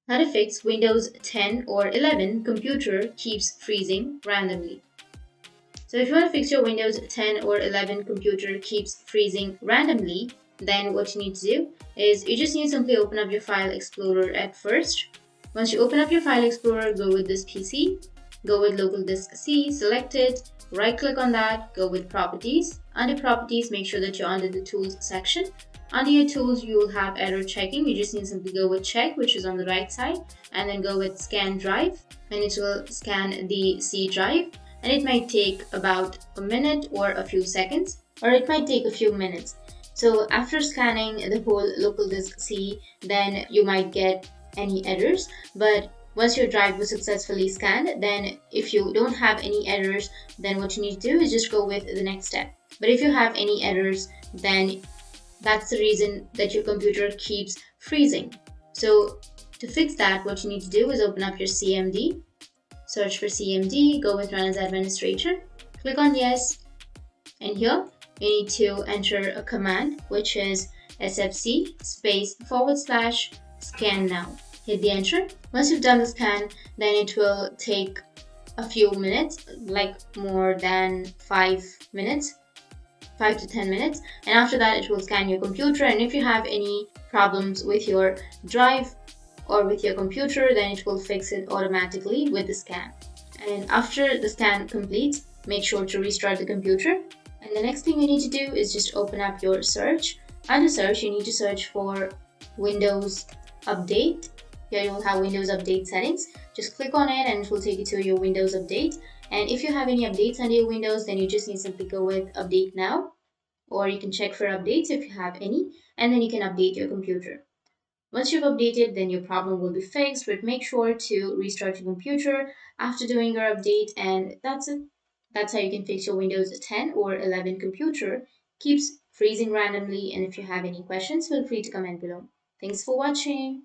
How to fix Windows 10 or 11 computer keeps freezing randomly. So if you want to fix your Windows 10 or 11 computer keeps freezing randomly, then what you need to do is you just need to simply open up your File Explorer at first. Once you open up your File Explorer, go with this PC, go with Local Disk C, select it, right click on that, go with Properties. Under Properties, make sure that you're under the Tools section. Under your tools, you will have error checking. You just need to simply go with check, which is on the right side, and then go with scan drive, and it will scan the C drive. And it might take about a minute or a few seconds, or it might take a few minutes. So after scanning the whole local disk C, then you might get any errors. But once your drive was successfully scanned, then if you don't have any errors, then what you need to do is just go with the next step. But if you have any errors, then that's the reason that your computer keeps freezing. So to fix that, what you need to do is open up your CMD, search for CMD, go with Run as Administrator, click on Yes, and here you need to enter a command which is sfc space / scan now. Hit the enter. Once you've done the scan, then it will take a few minutes, like more than 5 minutes, 5 to 10 minutes, and after that it will scan your computer. And if you have any problems with your drive or with your computer, then it will fix it automatically with the scan. And after the scan completes, make sure to restart the computer. And the next thing you need to do is just open up your search. Under search, you need to search for Windows Update. Here you will have Windows Update settings. Just click on it and it will take you to your Windows Update. And if you have any updates under your Windows, then you just need to simply go with Update Now, or you can check for updates if you have any, and then you can update your computer. Once you've updated, then your problem will be fixed, but make sure to restart your computer after doing your update, and that's it. That's how you can fix your Windows 10 or 11 computer keeps freezing randomly. And if you have any questions, feel free to comment below. Thanks for watching.